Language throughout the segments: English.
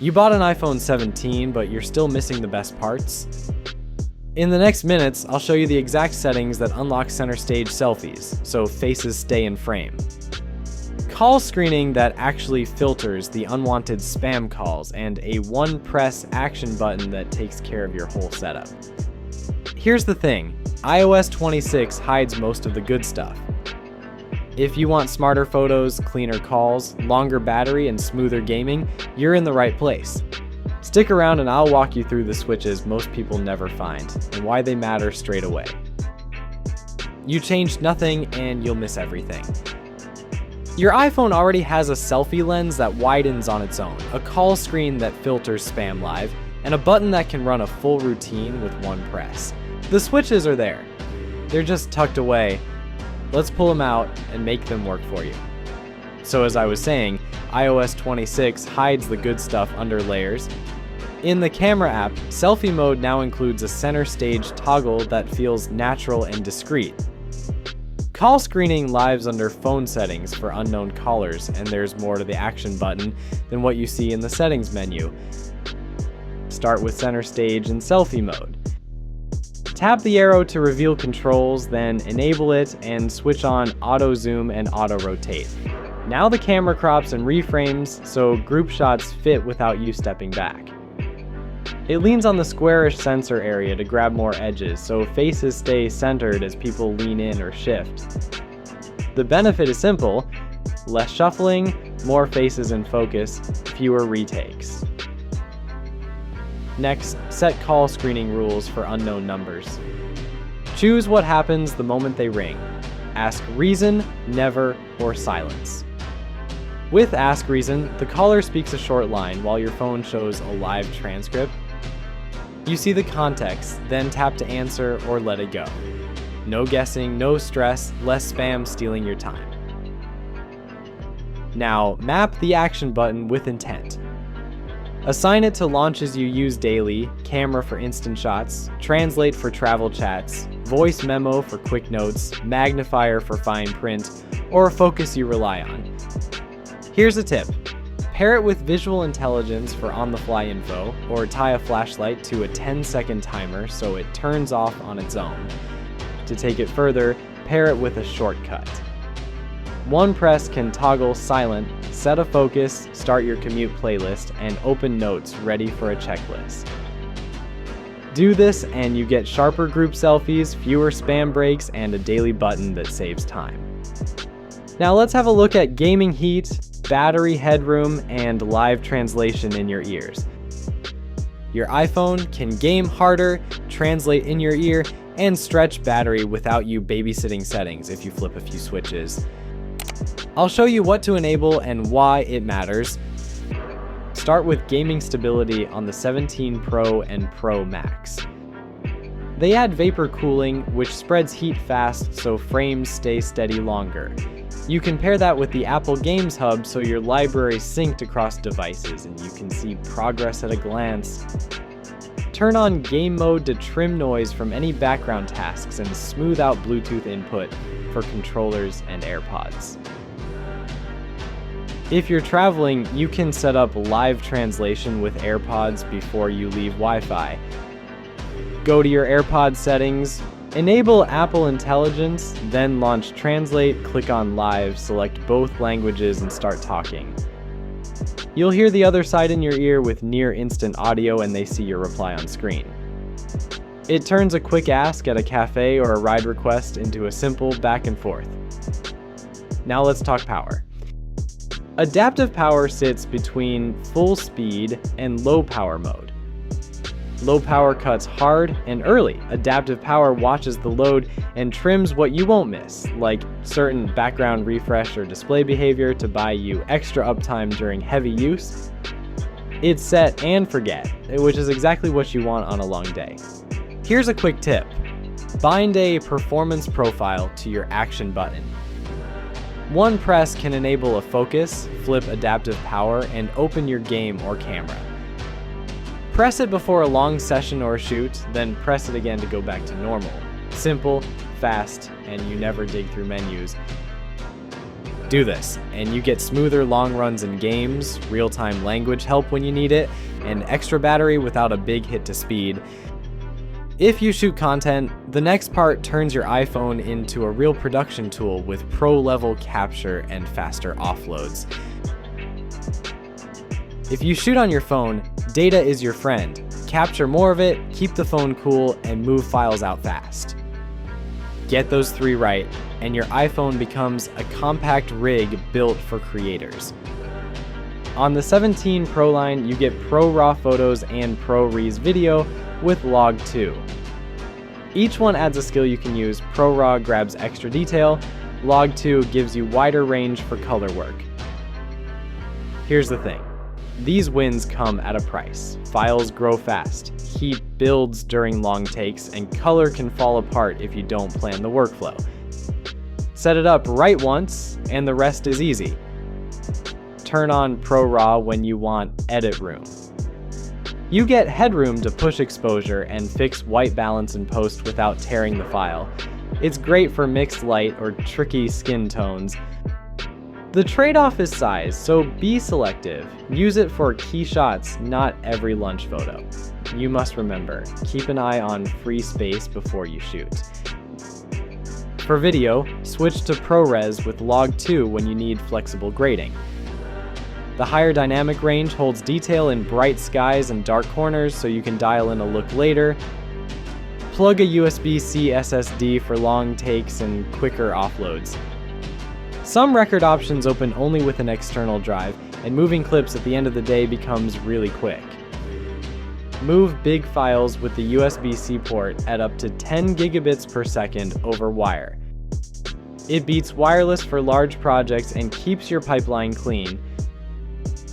You bought an iPhone 17, but you're still missing the best parts? In the next minutes, I'll show you the exact settings that unlock center stage selfies, so faces stay in frame. Call screening that actually filters the unwanted spam calls, and a one-press action button that takes care of your whole setup. Here's the thing, iOS 26 hides most of the good stuff. If you want smarter photos, cleaner calls, longer battery, and smoother gaming, you're in the right place. Stick around and I'll walk you through the switches most people never find, and why they matter straight away. You changed nothing and you'll miss everything. Your iPhone already has a selfie lens that widens on its own, a call screen that filters spam live, and a button that can run a full routine with one press. The switches are there. They're just tucked away. Let's pull them out and make them work for you. So as I was saying, iOS 26 hides the good stuff under layers. In the camera app, selfie mode now includes a center stage toggle that feels natural and discreet. Call screening lives under phone settings for unknown callers, and there's more to the action button than what you see in the settings menu. Start with center stage and selfie mode. Tap the arrow to reveal controls, then enable it and switch on auto zoom and auto rotate. Now the camera crops and reframes so group shots fit without you stepping back. It leans on the squarish sensor area to grab more edges so faces stay centered as people lean in or shift. The benefit is simple: less shuffling, more faces in focus, fewer retakes. Next, set call screening rules for unknown numbers. Choose what happens the moment they ring. Ask reason, never, or silence. With Ask Reason, the caller speaks a short line while your phone shows a live transcript. You see the context, then tap to answer or let it go. No guessing, no stress, less spam stealing your time. Now, map the action button with intent. Assign it to launches you use daily, camera for instant shots, translate for travel chats, voice memo for quick notes, magnifier for fine print, or a focus you rely on. Here's a tip. Pair it with visual intelligence for on-the-fly info, or tie a flashlight to a 10-second timer so it turns off on its own. To take it further, pair it with a shortcut. One press can toggle silent, set a focus, start your commute playlist, and open notes ready for a checklist. Do this and you get sharper group selfies, fewer spam breaks, and a daily button that saves time. Now let's have a look at gaming heat, battery headroom, and live translation in your ears. Your iPhone can game harder, translate in your ear, and stretch battery without you babysitting settings if you flip a few switches. I'll show you what to enable and why it matters. Start with gaming stability on the 17 Pro and Pro Max. They add vapor cooling, which spreads heat fast so frames stay steady longer. You can pair that with the Apple Games Hub so your library is synced across devices and you can see progress at a glance. Turn on game mode to trim noise from any background tasks and smooth out Bluetooth input for controllers and AirPods. If you're traveling, you can set up live translation with AirPods before you leave Wi-Fi. Go to your AirPods settings, enable Apple Intelligence, then launch Translate, click on Live, select both languages and start talking. You'll hear the other side in your ear with near instant audio and they see your reply on screen. It turns a quick ask at a cafe or a ride request into a simple back and forth. Now let's talk power. Adaptive power sits between full speed and low power mode. Low power cuts hard and early. Adaptive power watches the load and trims what you won't miss, like certain background refresh or display behavior to buy you extra uptime during heavy use. It's set and forget, which is exactly what you want on a long day. Here's a quick tip. Bind a performance profile to your action button. One press can enable a focus, flip adaptive power, and open your game or camera. Press it before a long session or shoot, then press it again to go back to normal. Simple, fast, and you never dig through menus. Do this, and you get smoother long runs in games, real-time language help when you need it, and extra battery without a big hit to speed. If you shoot content, the next part turns your iPhone into a real production tool with pro-level capture and faster offloads. If you shoot on your phone, data is your friend. Capture more of it, keep the phone cool, and move files out fast. Get those three right, and your iPhone becomes a compact rig built for creators. On the 17 Pro line, you get Pro RAW photos and Pro Res video with Log 2. Each one adds a skill you can use. Pro RAW grabs extra detail, Log 2 gives you wider range for color work. Here's the thing. These wins come at a price. Files grow fast, heat builds during long takes, and color can fall apart if you don't plan the workflow. Set it up right once, and the rest is easy. Turn on Pro RAW when you want edit room. You get headroom to push exposure and fix white balance in post without tearing the file. It's great for mixed light or tricky skin tones. The trade-off is size, so be selective. Use it for key shots, not every lunch photo. You must remember, keep an eye on free space before you shoot. For video, switch to ProRes with Log 2 when you need flexible grading. The higher dynamic range holds detail in bright skies and dark corners, so you can dial in a look later. Plug a USB-C SSD for long takes and quicker offloads. Some record options open only with an external drive, and moving clips at the end of the day becomes really quick. Move big files with the USB-C port at up to 10 gigabits per second over wire. It beats wireless for large projects and keeps your pipeline clean.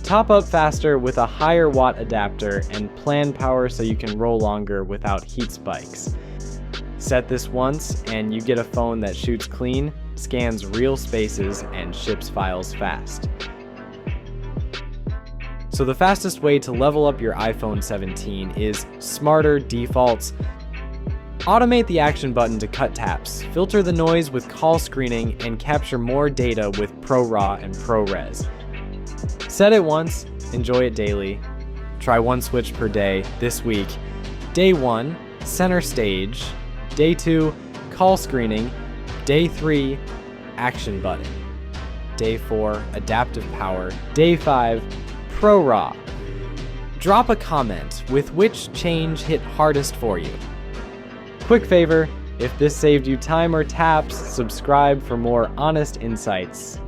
Top up faster with a higher watt adapter and plan power so you can roll longer without heat spikes. Set this once and you get a phone that shoots clean, scans real spaces, and ships files fast. So the fastest way to level up your iPhone 17 is smarter defaults. Automate the action button to cut taps, filter the noise with call screening, and capture more data with Pro RAW and ProRes. Set it once, enjoy it daily. Try one switch per day this week. Day 1, center stage. Day 2, call screening. Day 3, action button. Day 4, adaptive power. Day 5, Pro RAW. Drop a comment with which change hit hardest for you. Quick favor, if this saved you time or taps, subscribe for more honest insights.